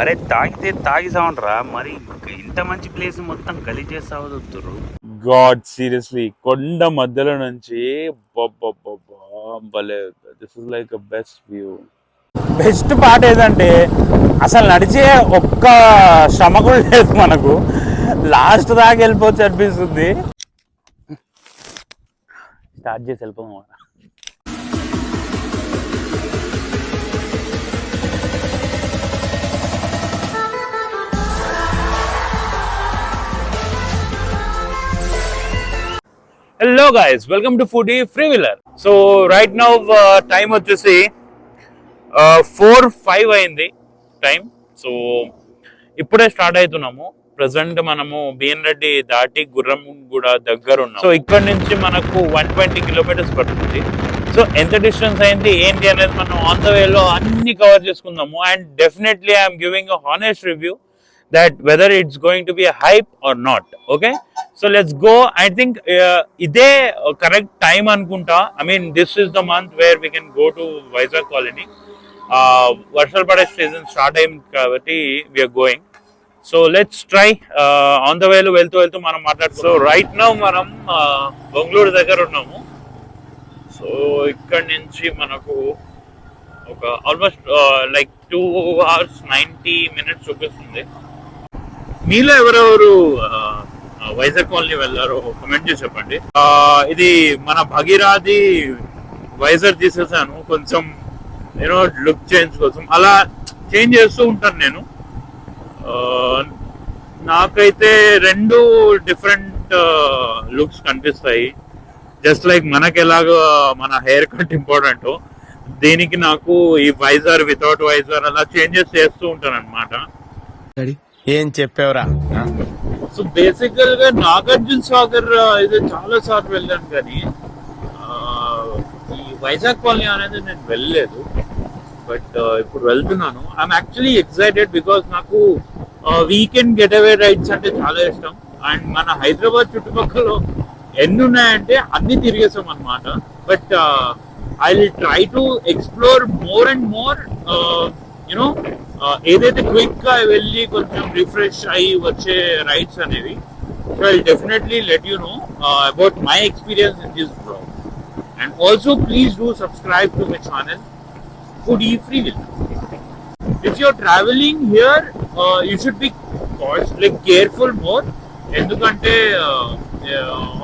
అరే తాగితే తాగిసామంటరా మరి ఇంత మంచి ప్లేస్ మొత్తం గలీజ్ చేస్తావుతుర్రు. గాడ్ సీరియస్లీ కొండ మధ్యలో నుంచి భలే. This is like best view. Best part ఏదంటే అసలు నడిచే ఒక్క శ్రమ కూడా లేదు మనకు. లాస్ట్ దాకా వెళ్ళిపోవచ్చు అనిపిస్తుంది. స్టార్ట్ చేసి వెళ్ళిపోదాం. Hello guys, welcome to foodie free wheeler. So right now time వచ్చేసి 4:05 అయింది టైం. సో ఇప్పుడే స్టార్ట్ అవుతున్నాము. ప్రజెంట్ మనము బిఎన్ రెడ్డి దాటి గుర్రంగూడ దగ్గర ఉన్నాం. సో ఇక్కడ నుంచి మనకు 120 కిలోమీటర్స్ పడుతుంది. సో ఎంత డిస్టెన్స్ అయింది ఏంటి అనేది మనం ఆన్ ద వేలో అన్ని కవర్ చేసుకుందాము. And definitely I'm giving a honest review that whether it's going to be a hype or not. Okay, so let's go. I think ide correct time anukunta. I mean, this is the month where we can go to Vizag colony. Varshal pade season start time kabatti we are going. So let's try. On the way lo veltu manam maatladuko. So right now manam Bangalore daggara unnamu. So ikkad nunchi manaku oka almost like 2 hours 90 minutes చూపిస్తుంది. మీలో ఎవరెవరు Vizag colony వెళ్ళారో comment చేసి చెప్పండి. ఇది మన భగీరథి వైజాగ్ తీసేసాను కొంచెం లుక్ చేంజ్ కోసం. అలా చేంజ్ చేస్తూ ఉంటాను నేను. నాకైతే రెండు డిఫరెంట్ లుక్స్ కనిపిస్తాయి. జస్ట్ లైక్ మనకి ఎలాగో మన హెయిర్ కట్ ఇంపార్టెంట్, దీనికి నాకు ఈ వైజాగ్ వితౌట్ వైజాగ్ అలా చేంజెస్ చేస్తూ ఉంటాను అనమాట. ఏం చెప్పావురా? సో బేసికల్ గా నాగార్జున సాగర్ ఇది చాలా సార్లు వెళ్ళాను, కానీ ఈ వైజాగ్ కాలనీ అనేది నేను వెళ్ళలేదు. బట్ ఇప్పుడు వెళ్తున్నాను. ఐఎమ్ యాక్చువల్లీ ఎక్సైటెడ్ బికాస్ నాకు వీకెండ్ గెట్ అవే రైడ్స్ అంటే చాలా ఇష్టం. అండ్ మన హైదరాబాద్ చుట్టుపక్కల ఎన్ని ఉన్నాయంటే అన్ని తిరిగేసాం అనమాట. But I will try to explore more and more ఏదైతే క్విక్ గా వెళ్ళి కొంచెం రిఫ్రెష్ అయ్యి వచ్చే రైడ్స్ అనేవి. So I definitely let you know about my experience in this blog. And also please do subscribe to my channel foodie free will. If you're travelling here you should be like careful more. ఎందుకంటే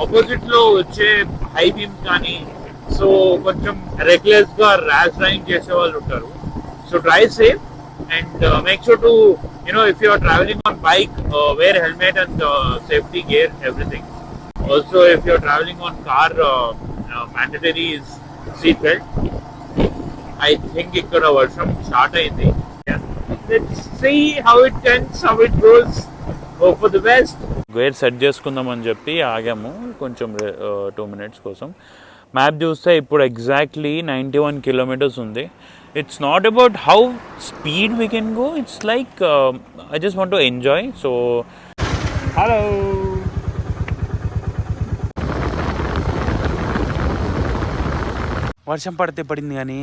opposite లో వచ్చే high beams కానీ so కొంచెం regular గా rash driving చేసే వాళ్ళు ఉంటారు. So drive safe and make sure to, if you are traveling on bike, wear helmet and safety gear, everything. Also, if you are traveling on car, mandatory is seat belt. I think ikkada varsham start ayindi. Yeah. Let's see how it ends, how it goes. Hope for the best. Gear set చేసుకుందాం అని చెప్పి ఆగాము కొంచెం 2 minutes కోసం. Map చూస్తే ఇప్పుడు exactly 91 kilometers ఉంది. It's not about how speed we can go. It's like I just want to enjoy. So, hello. వర్షం పడితే పడింది కానీ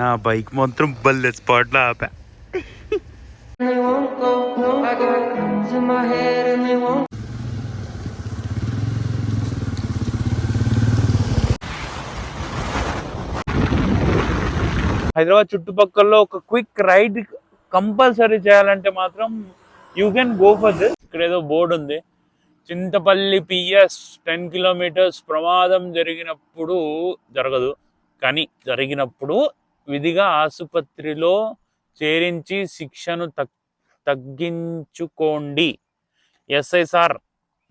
నా బైక్ మాత్రం బల్లె స్పాట్లో ఆపా. హైదరాబాద్ చుట్టుపక్కల ఒక క్విక్ రైడ్ కంపల్సరీ చేయాలంటే మాత్రం you can go for this. ఇక్కడ ఏదో బోర్డు ఉంది, చింతపల్లి పిఎస్ 10 kilometers. ప్రమాదం జరిగినప్పుడు జరగదు, కానీ జరిగినప్పుడు విధిగా ఆసుపత్రిలో చేరించి శిక్షను తగ్గించుకోండి. SI sir,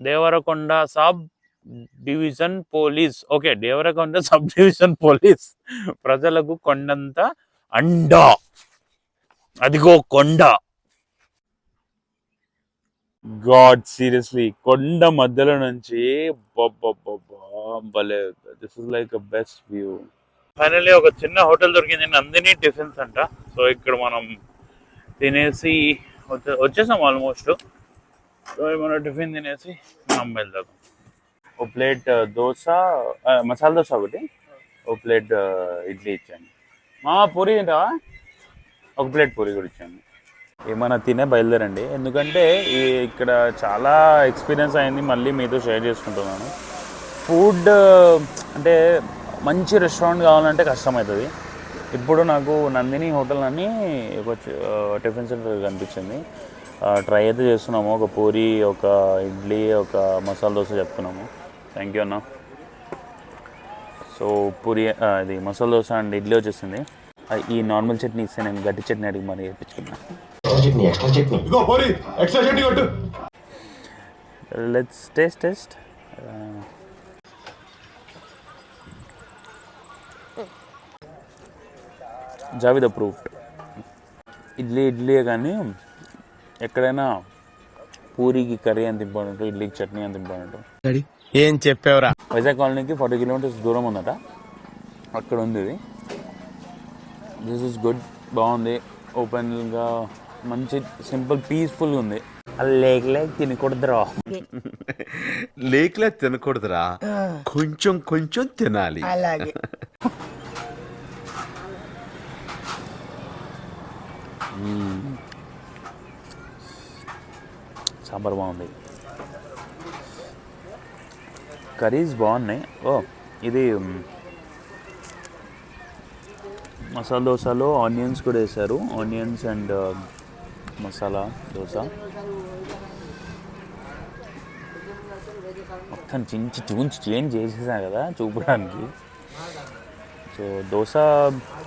Devarakonda sub division police. Okay, Devarakonda sub division police ప్రజలకు కొండంత అండా. అదిగో కొండ. గాడ్ సీరియస్లీ కొండ మధ్యలో నుంచి భలే. This is like best view. Finally ఒక చిన్న హోటల్ దొరికింది, నందిని టిఫిన్స్ అంట. సో ఇక్కడ మనం తినేసి వచ్చేసాం ఆల్మోస్ట్. సో మనం టిఫిన్ తినేసి మనం వెళ్దాం. ఓ ప్లేట్ దోశ, మసాలా దోశ ఒకటి, ఓ ప్లేట్ ఇడ్లీ ఇచ్చాను. పూరి తింటావా? ఒక ప్లేట్ పూరి కూడా ఇచ్చాను. ఏమైనా తినే బయలుదేరండి, ఎందుకంటే ఇక్కడ చాలా ఎక్స్పీరియన్స్ అయింది, మళ్ళీ మీతో షేర్ చేసుకుంటున్నాను. ఫుడ్ అంటే మంచి రెస్టారెంట్ కావాలంటే కష్టమవుతుంది. ఇప్పుడు నాకు నందిని హోటల్ అని ఒక టిఫిన్ సెంటర్ కనిపించింది. ట్రై అయితే చేస్తున్నాము. ఒక పూరి, ఒక ఇడ్లీ, ఒక మసాలా దోశ చెప్తున్నాము. థ్యాంక్ యూ అన్న. సో పూరి, ఇది మసాలా దోశ అండ్ ఇడ్లీ వచ్చేసింది. ఈ నార్మల్ చట్నీ ఇస్తే నేను గట్టి చట్నీ అడిగి మరి వేయించుకున్నాను. Let's taste. జావిద్ అప్రూవ్డ్. ఇడ్లీయే కానీ ఎక్కడైనా పూరికి కర్రీ అంత ఇంపార్టెంట్, ఇడ్లీకి చట్నీ అంత ఇంపార్టెంట్. ఏం చెప్పేవరా? వైజాగ్ కాలనీకి 40 కిలోమీటర్స్ దూరం ఉందట, అక్కడ ఉంది ఇది. దిస్ ఇస్ గుడ్, బాగుంది, ఓపెన్గా మంచి సింపుల్ పీస్ఫుల్గా ఉంది. లేక్ తినకూడదురా. లేక్లా తినకూడదురా, కొంచెం తినాలి. అలాగే సాంబార్ బాగుంది, కర్రీస్ బాగున్నాయి. ఇది మసాలా దోశలో ఆనియన్స్ కూడా వేశారు, ఆనియన్స్ అండ్ మసాలా దోశ మొత్తం చేంజ్ చేసేసా కదా చూపడానికి. సో దోశ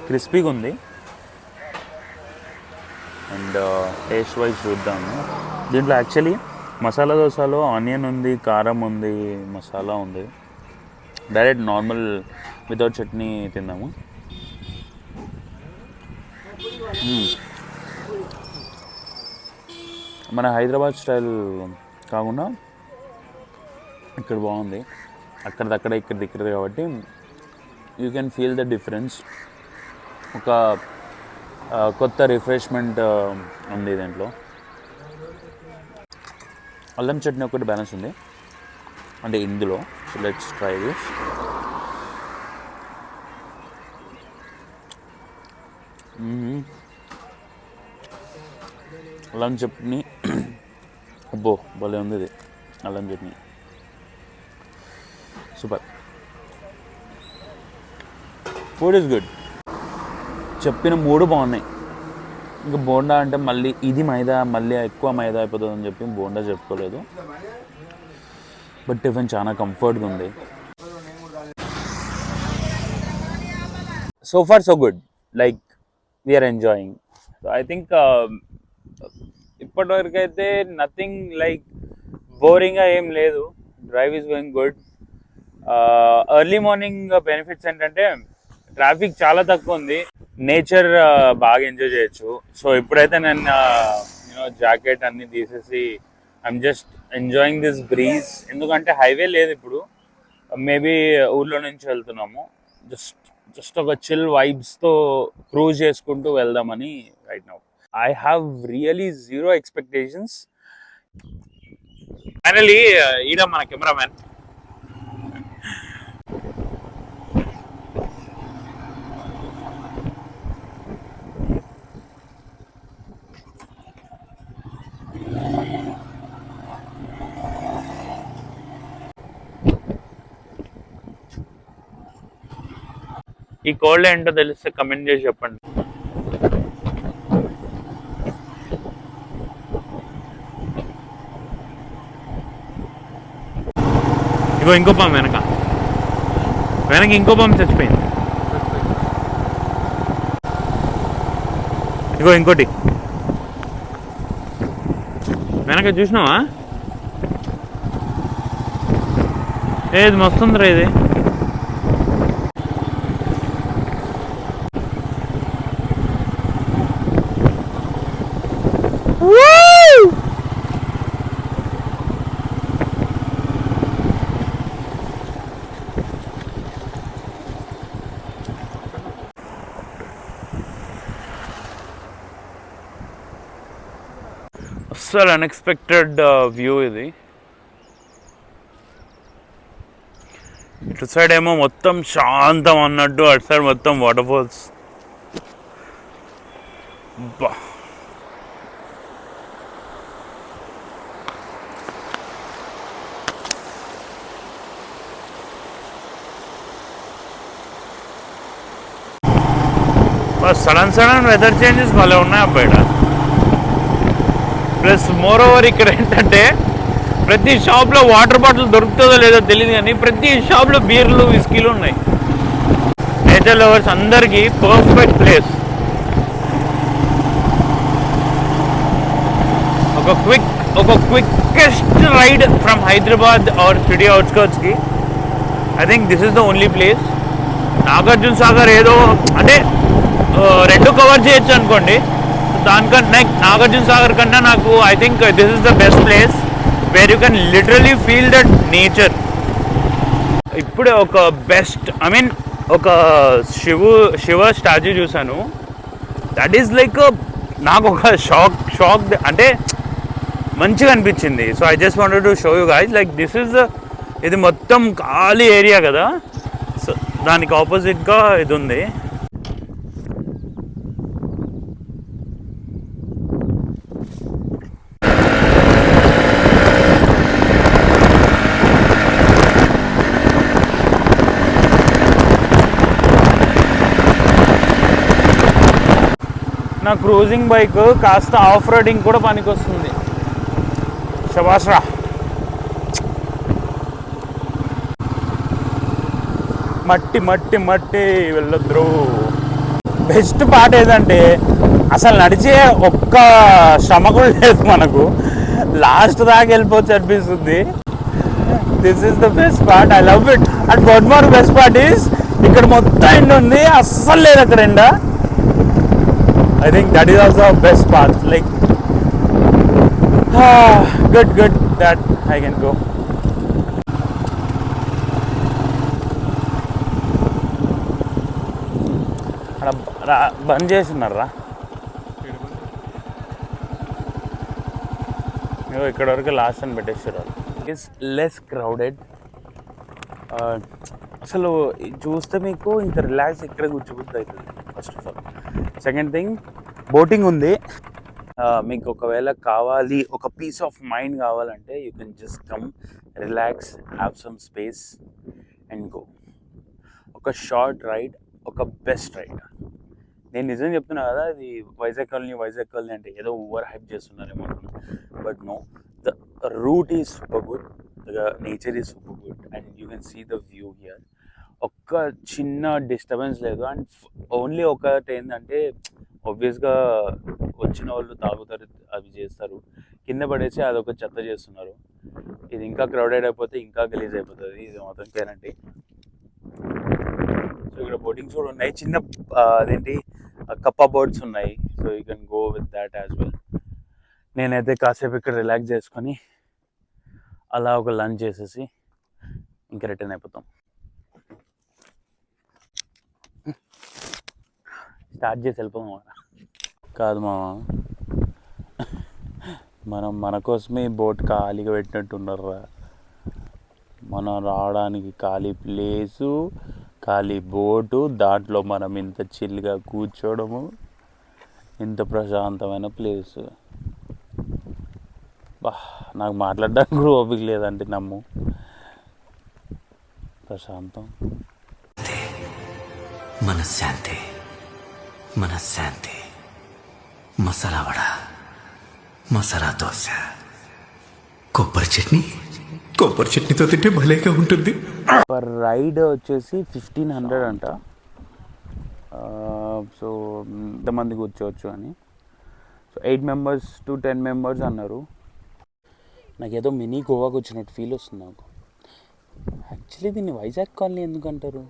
క్రిస్పీగా ఉంది. అండ్ టేస్ట్ వైజ్ చూద్దాము. దీంట్లో యాక్చువల్లీ మసాలా దోశలో ఆనియన్ ఉంది, కారం ఉంది, మసాలా ఉంది. డైరెక్ట్ నార్మల్ వితౌట్ చట్నీ తిందాము. మన హైదరాబాద్ స్టైల్ కాకుండా ఇక్కడ బాగుంది. అక్కడదక్కడ ఇక్కడ కాబట్టి you can feel the difference. ఒక కొత్త రిఫ్రెష్మెంట్ ఉంది దీంట్లో. అల్లం చట్నీ ఒకటి బ్యాలెన్స్ ఉంది అంటే ఇందులో. So let's try this. అల్లం చట్నీ అబ్బో భలే ఉంది ఇది. అల్లం chutney super. Food is good. చెప్పిన 3 బాగున్నాయి. ఇంకా బోండా అంటే మళ్ళీ ఇది మైదా, మళ్ళీ ఎక్కువ మైదా అయిపోతుంది అని చెప్పి బోండా చెప్పుకోలేదు. బట్ టిఫిన్ చాలా కంఫర్ట్గా ఉంది. So far so good, like we're enjoying. So I think ఇప్పటివరకు అయితే నథింగ్ లైక్ బోరింగ్గా ఏం లేదు. Drive is going good. Early morning benefits ఏంటంటే ట్రాఫిక్ చాలా తక్కువ ఉంది, నేచర్ బాగా ఎంజాయ్ చేయొచ్చు. సో ఇప్పుడైతే నేను జాకెట్ అన్నీ తీసేసి I'm just enjoying this breeze. ఎందుకంటే హైవే లేదు ఇప్పుడు, మేబీ ఊర్లో నుంచి వెళ్తున్నాము. జస్ట్ ఒక చిల్ వైబ్స్తో క్రూజ్ చేసుకుంటూ వెళ్దామని right now. I have really zero expectations. Finally ఈడ మన కెమెరామ్యాన్ ఈ కోల్డ్ ఏంటో తెలిస్తే కమెంట్ చేసి చెప్పండి. ఇగో ఇంకో పాము వెనక ఇంకో పాము చచ్చిపోయింది. ఇగో ఇంకోటి వెనక చూసినావా? ఏది మస్తుందిరా ఇది. అస్సలు అన్ఎక్స్పెక్టెడ్ వ్యూ ఇది. ఇటు సైడ్ ఏమో మొత్తం శాంతం అన్నట్టు, అటు సైడ్ మొత్తం waterfalls. Sudden weather changes భలే ఉన్నాయి అబ్బాయిడ. ప్లస్ మోర్ ఓవర్ ఇక్కడ ఏంటంటే ప్రతి షాప్లో వాటర్ బాటిల్ దొరుకుతుందో లేదో తెలియదు, కానీ ప్రతి షాప్లో బీర్లు విస్కీలు ఉన్నాయి. నేచర్ లవర్స్ అందరికీ పర్ఫెక్ట్ ప్లేస్. ఒక quickest ride from Hyderabad or city అవుట్స్కర్ట్స్కి. I think this is the only place. Nagarjuna Sagar ఏదో అంటే రెండు కవర్ చేయొచ్చు అనుకోండి, దానికన్నా నాగార్జున సాగర్ కన్నా నాకు I think this is the best place where you can literally feel that nature. ఇప్పుడే ఒక బెస్ట్ ఒక శివ స్టాచ్యూ చూసాను. దట్ ఈస్ లైక్ నాకు ఒక షాక్ అంటే మంచిగా అనిపించింది. So I just wanted to show you guys like this is ఇది మొత్తం ఖాళీ ఏరియా కదా, సో దానికి ఆపోజిట్గా ఇది ఉంది. నా క్రూజింగ్ బైక్ కాస్త ఆఫ్ రోడింగ్ కూడా పనికొస్తుంది. శబాష్రా. మట్టి వెళ్ళొద్దు. బెస్ట్ పార్ట్ ఏదంటే అసలు నడిచే ఒక్క శ్రమ కూడా లేదు మనకు, లాస్ట్ దాకా వెళ్ళిపోవచ్చు అనిపిస్తుంది. This is the best part, I love it. And one more best part is ఇక్కడ మొత్తం ఎండ ఉంది, అస్సలు లేదు అక్కడ ఎండ. I think that is also a best part. Like, good that I can go. బంద్ చేస్తున్నారా ఇక్కడ వరకు లాస్ట్ అని పెట్టేసారు. It's less crowded. అసలు చూస్తే మీకు ఇంత రిలాక్స్ ఇక్కడ కూర్చోబుద్ది అవుతుంది first of all. Second thing, boating ఉంది. మీకు ఒకవేళ కావాలి, ఒక పీస్ ఆఫ్ మైండ్ కావాలంటే you can just come, relax, have some space and go. ఒక షార్ట్ రైడ్, ఒక బెస్ట్ రైడ్. నేను నిజం చెప్తున్నా కదా, ఇది వైజాగ్ కాలనీ అంటే ఏదో ఓవర్ హైప్ చేస్తున్నారేమో అనుకున్నా, but no, the route is super good, the nature is super good and you can see the view here. ఒక్క చిన్న డిస్టర్బెన్స్ లేదు. అండ్ ఓన్లీ ఒకటి ఏంటంటే ఆబ్వియస్గా వచ్చిన వాళ్ళు తాగుతారు, అవి చేస్తారు, కింద పడేసి అదొక చెత్త చేస్తున్నారు. ఇది ఇంకా క్రౌడెడ్ అయిపోతే ఇంకా గలీజ్ అయిపోతుంది, ఇది మాత్రం గ్యారంటీ. సో ఇక్కడ బోటింగ్స్ కూడా ఉన్నాయి, చిన్న అదేంటి కప్పా బోట్స్ ఉన్నాయి. So you can go with that as well. నేనైతే కాసేపు ఇక్కడ రిలాక్స్ చేసుకొని అలా ఒక లంచ్ చేసేసి ఇంకా రిటర్న్ అయిపోతాం. స్టార్ట్ చేసి వెళ్ళిపోదాం కాదు మామ, మనం మన కోసమే బోట్ ఖాళీగా పెట్టినట్టున్నారా. మనం రావడానికి ఖాళీ ప్లేసు, ఖాళీ బోటు, దాంట్లో మనం ఇంత చిల్గా కూర్చోవడము, ఇంత ప్రశాంతమైన ప్లేసు. బా, నాకు మాట్లాడడానికి కూడా ఓపిక లేదంటే నమ్ము. ప్రశాంతం, మనశ్శాంతి, మనశ్శాంతి. మసాలా వడ, మసాలా దోశ, కొబ్బరి చట్నీతో తింటే భలేగా ఉంటుంది. పర్ రైడ్ వచ్చేసి 1500 అంట. సో ఎంతమంది కూర్చోవచ్చు అని. సో 8 members to 10 members అన్నారు. నాకు ఏదో మినీ గోవాకి వచ్చినట్టు ఫీల్ వస్తుంది నాకు. యాక్చువల్లీ దీన్ని వైజాగ్ కాలనీ ఎందుకు అంటారు?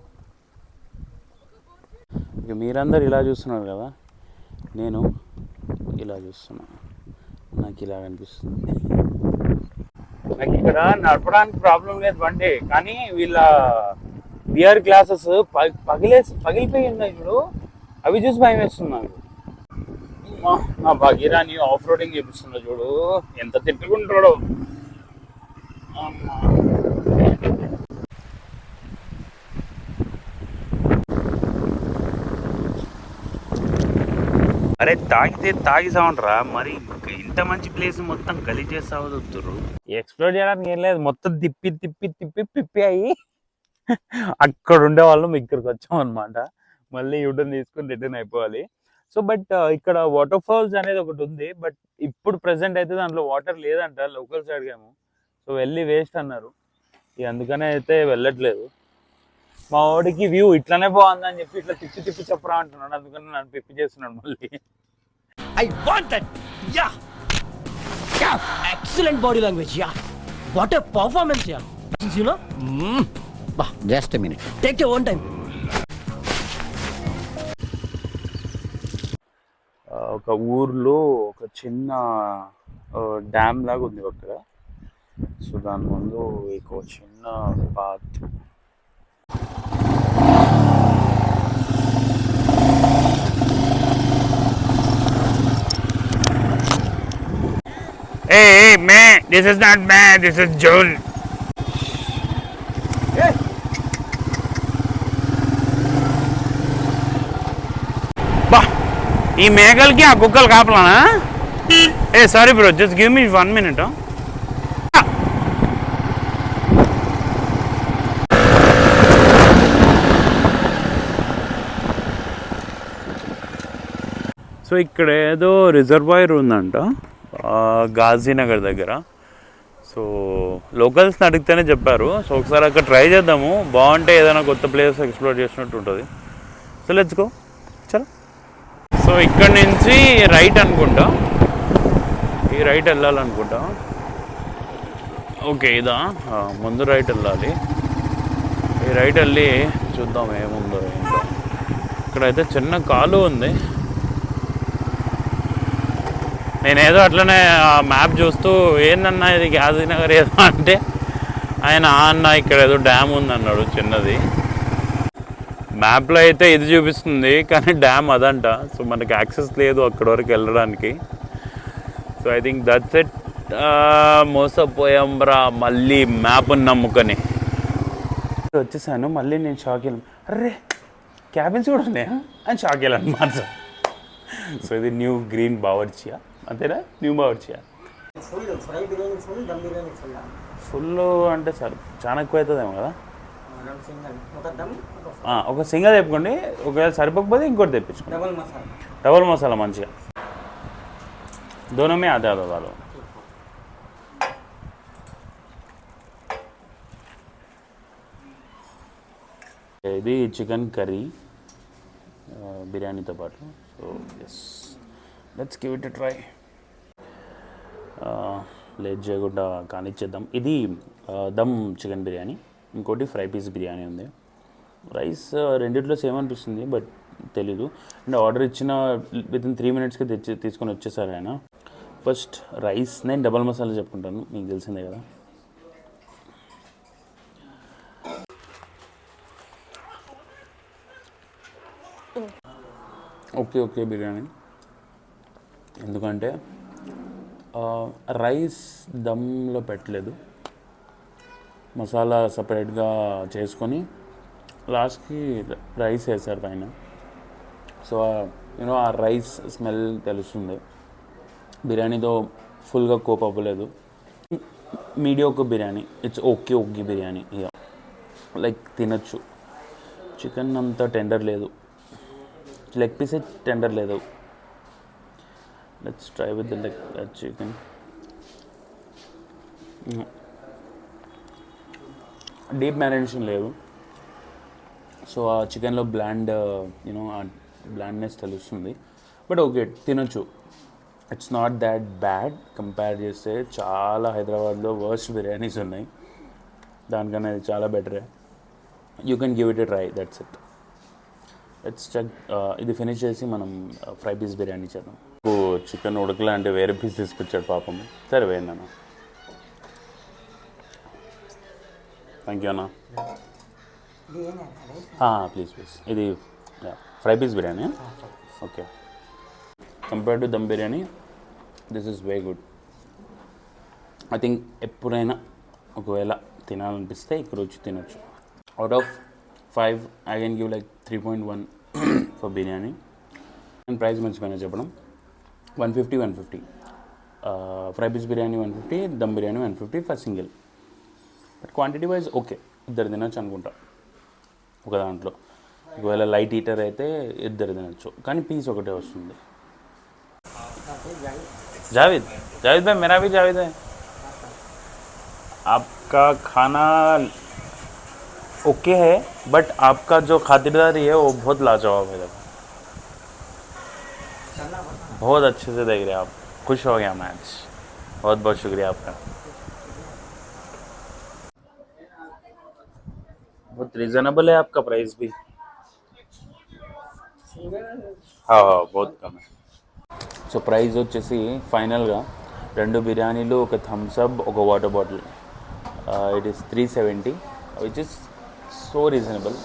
ఇక మీరందరూ ఇలా చూస్తున్నారు కదా, నేను ఇలా చూస్తున్నాను, నాకు ఇలా అనిపిస్తుంది. నాకు ఇక్కడ నడపడానికి ప్రాబ్లం లేదు బండి, కానీ వీళ్ళ బియర్ గ్లాసెస్ పగిలిపోయి ఉన్నాయి చూడు, అవి చూసి భయం వేస్తుంది నాకు. నా భగీరాని ఆఫ్ రోడింగ్ చేపిస్తున్నా చూడు, ఎంత తిట్టుకుంటాడో. అరే తాగి సావండ్రా, మరి ఇంత మంచి ప్లేస్ మొత్తం గలీజ్ చేసి సాగుతుర్రు. ఎక్స్ప్లోర్ చేయడానికి ఏం లేదు, మొత్తం తిప్పి అయ్యి అక్కడ ఉండే వాళ్ళం ఇక్కడికి వచ్చాం అనమాట. మళ్ళీ యూటర్న్ తీసుకుని రిటర్న్ అయిపోవాలి. సో బట్ ఇక్కడ వాటర్ ఫాల్స్ అనేది ఒకటి ఉంది. బట్ ఇప్పుడు ప్రెసెంట్ అయితే దాంట్లో వాటర్ లేదంట. లోకల్స్ అడిగాము, సో వెళ్ళి వేస్ట్ అన్నారు. ఇక అందుకనే అయితే వెళ్ళట్లేదు. మా వాడికి వ్యూ ఇట్లానే బాగుందని చెప్పి ఇట్లా తిప్పి తిప్పి చెప్పరా అంటున్నాడు. అందుకని నన్ను పిప్పి చేస్తున్నాడు మళ్ళీ. I want that. Yeah. Excellent body language. Yeah. What a performance, yeah. You know? Bah, just a minute. Take your own time. ఒక ఊర్లో ఒక చిన్న డ్యామ్ లాగా ఉంది అక్కడ. సో దాని ముందు ఒక చిన్న path. Hey, man, this is not man, this is Joel. ఈ మేకలకి ఆ కుక్కలు కాపలానా? ఏ sorry bro, just give me 1 minute. So ఇక్కడ ఏదో రిజర్వాయర్ ఉందంట గాజీనగర్ దగ్గర. సో లోకల్స్ని అడిగితేనే చెప్పారు. సో ఒకసారి అక్కడ ట్రై చేద్దాము, బాగుంటే ఏదైనా కొత్త ప్లేస్ ఎక్స్ప్లోర్ చేసినట్టు ఉంటుంది. సో లెట్స్ గో, చలో. సో ఇక్కడ నుంచి రైట్ అనుకుంటా, ఈ రైట్ వెళ్ళాలనుకుంటా. ఓకే, ఇదా ముందు రైట్ వెళ్ళాలి. ఈ రైట్ వెళ్ళి చూద్దాం ఏముందో ఏంటో. ఇక్కడైతే చిన్న కాలువ ఉంది. నేనేదో అట్లనే మ్యాప్ చూస్తూ ఏందన్నా ఇది గాజీనగర్ ఏదో అంటే ఆయన అన్న ఇక్కడ ఏదో డ్యామ్ ఉంది అన్నాడు చిన్నది. మ్యాప్లో అయితే ఇది చూపిస్తుంది కానీ డ్యామ్ అదంట. సో మనకి యాక్సెస్ లేదు అక్కడి వరకు వెళ్ళడానికి. So I think that's it. మోసపోయాంబ్రా మళ్ళీ మ్యాప్ని నమ్ముకొని వచ్చేసాను. మళ్ళీ నేను షాక్ వెళ్ళాను, అర్రే క్యాబిన్స్ కూడా ఉన్నాయా అని షాక్ వెళ్ళాను అనమాట. సో ఇది న్యూ గ్రీన్ బావర్చియా, అంతేనా? న్యూ బావర్చియా. ఫుల్ అంటే సార్ చాలా ఎక్కువ అవుతుందేమో కదా. ఒక సింగల్ తెప్పుకోండి, ఒకవేళ సరిపోకపోతే ఇంకోటి తెప్పించుకోండి. డబల్ మసాలా మంచిగా. దోనమే అదే అదో కాదు. ఇది చికెన్ కర్రీ బిర్యానీతో పాటు. So yes, let's give it a try. Late చేయకుండా కానిచ్చేద్దాం. ఇది దమ్ చికెన్ బిర్యానీ, ఇంకోటి ఫ్రై పీస్ బిర్యానీ ఉంది. రైస్ రెండిట్లో సేమ్ అనిపిస్తుంది బట్ తెలీదు. అండ్ ఆర్డర్ ఇచ్చిన వితిన్ 3 minutesకి తీసుకొని వచ్చేసారు ఆయన. ఫస్ట్ రైస్, నేను డబల్ మసాలా చెప్పుకుంటాను, మీకు తెలిసిందే కదా. ఓకే బిర్యానీ. ఎందుకంటే రైస్ దమ్లో పెట్టలేదు, మసాలా సపరేట్గా చేసుకొని లాస్ట్కి రైస్ వేసారు పైన. సో యూనో ఆ రైస్ స్మెల్ తెలుస్తుంది. బిర్యానీతో ఫుల్గా కోప్ అవ్వలేదు. మీడియోక్ బిర్యానీ, ఇట్స్ ఓకే బిర్యానీ. ఇక లైక్ తినచ్చు. చికెన్ అంత టెండర్ లేదు, లెగ్ పీసే టెండర్ లేదు. Let's try with the leg chicken. Deep marination లేదు. సో ఆ చికెన్లో యూనో ఆ బ్లాండ్నెస్ తెలుస్తుంది. బట్ ఓకే, తినొచ్చు. It's not that bad compare చేస్తే. చాలా హైదరాబాద్లో వర్స్ట్ బిర్యానీస్ ఉన్నాయి, దానికన్నా ఇది చాలా బెటరే. You can give it a try, that's it. Let's check. ఇది ఫినిష్ చేసి మనం ఫ్రై పీస్ బిర్యానీ చేద్దాం. చికెన్ ఉడకలే అంటే వేరే పీస్ తీసుకొచ్చాడు పాపం. సరే వేయండి అన్న. థ్యాంక్ యూ అన్న. ప్లీజ్. ఇది fry piece biryani. Okay, compare to dum biryani this is very good. I think ఎప్పుడైనా ఒకవేళ తినాలనిపిస్తే ఇక్కడ వచ్చి తినొచ్చు. Out of 5 I can give like 3.1 for biryani. And price మంచిగా చెప్పడం 150 fry piece biryani 150, dum biryani 150 for single. But quantity wise okay, ఇద్దరు తినొచ్చు అనుకుంటా ఒక దాంట్లో. ఒకవేళ లైట్ హీటర్ అయితే ఇద్దరు తినచ్చు, కానీ పీస్ ఒకటే వస్తుంది. जावेद जावेद भाई मेरा भी जावेद है. आपका खाना ओके है, बट आपका जो खातिरदारी है वो बहुत लाजवाब है. बहुत अच्छे से देख रहे हैं आप, खुश हो गया मैच. बहुत बहुत शुक्रिया आपका. बहुत रीजनेबल है आपका प्राइस भी. हाँ बहुत कम है. సో ప్రైస్ వచ్చేసి ఫైనల్గా 2 బిర్యానీలు, ఒక థమ్స్అప్, ఒక water bottle, it is 370, which is so reasonable.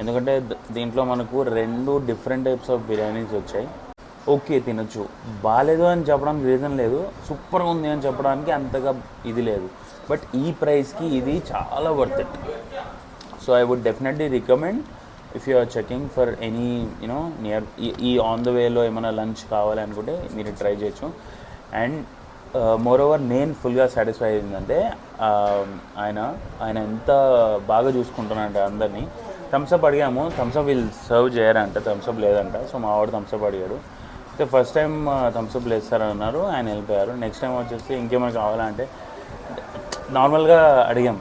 ఎందుకంటే దీంట్లో మనకు 2 డిఫరెంట్ టైప్స్ ఆఫ్ బిర్యానీస్ వచ్చాయి. ఓకే తినచ్చు, బాగాలేదు అని చెప్పడానికి రీజన్ లేదు, సూపర్గా ఉంది అని చెప్పడానికి అంతగా ఇది లేదు. బట్ ఈ ప్రైస్కి ఇది చాలా worth it. So I would definitely recommend if you are checking for any you know near ఈ ఆన్ ద వేలో ఏమైనా లంచ్ కావాలి అనుకుంటే మీరు ట్రై చేయొచ్చు. అండ్ మోర్ ఓవర్ నేను ఫుల్గా సాటిస్ఫై అయిందంటే ఆయన ఎంత బాగా చూసుకుంటున్నారంటే అందరినీ. థమ్స్అప్ అడిగాము, థమ్స్అప్ వీళ్ళు సర్వ్ చేయరంట, థమ్స్అప్ లేదంట. సో మా వాడు థమ్స్అప్ అడిగాడు. అయితే ఫస్ట్ టైం థమ్స్అప్ లేస్తారని అన్నారు, ఆయన వెళ్ళిపోయారు. నెక్స్ట్ టైం వచ్చేసి ఇంకేమైనా కావాలంటే నార్మల్గా అడిగాం,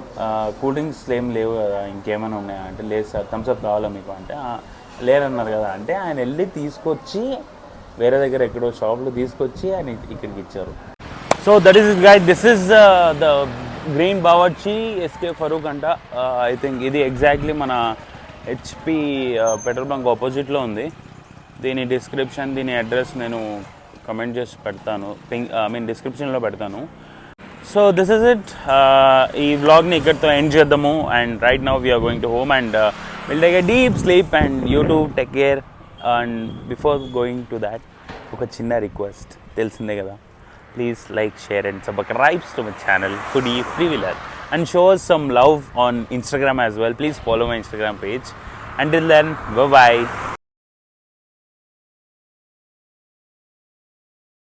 కూల్ డ్రింక్స్ ఏం లేవు కదా, ఇంకేమైనా ఉన్నాయా అంటే లేదు సార్, థమ్స్అప్ కావాలా మీకు అంటే లేరన్నారు కదా. అంటే ఆయన వెళ్ళి తీసుకొచ్చి వేరే దగ్గర ఎక్కడో షాప్లో తీసుకొచ్చి ఆయన ఇక్కడికి ఇచ్చారు. So that is guide, this is the green Bawarchi SK Farooq అంట. ఐ థింక్ ఇది ఎగ్జాక్ట్లీ మన హెచ్పి పెట్రోల్ బంక్ ఆపోజిట్లో ఉంది. దీని డిస్క్రిప్షన్, దీని అడ్రస్ నేను కమెంట్ చేసి పెడతాను, డిస్క్రిప్షన్లో పెడతాను. So this is it. ఈ వ్లాగ్ని ఇక్కడితో ఎండ్ చేద్దాము. And right now we are going to home and will take a deep sleep and you too take care. And before going to that ఒక చిన్న రిక్వెస్ట్, తెలిసిందే కదా, please like, share and subscribe to my channel Foodie Freewheeler and show us some love on Instagram as well. Please follow my Instagram page. Until then, bye bye.